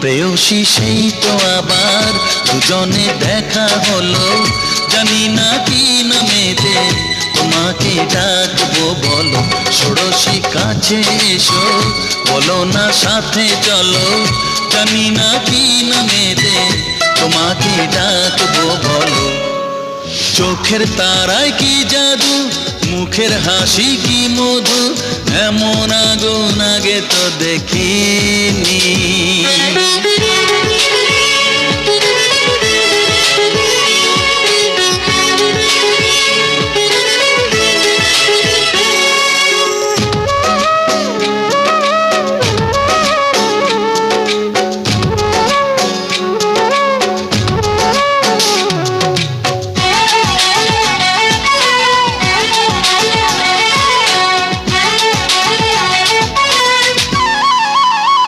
প্রেয়সী সেই তো আবার দুজনে দেখা হলো, জানি না কি নামেতে তোমাকে ডাকবো বলো। ষোড়শী কাছে এসো, বলো না সাথে চলো, জানি না কি নামেতে তোমাকে ডাকবো বলো। চোখের তারায় কি জাদু, মুখের হাসি কি মধু, এমন আগুন আগে তো দেখিনি।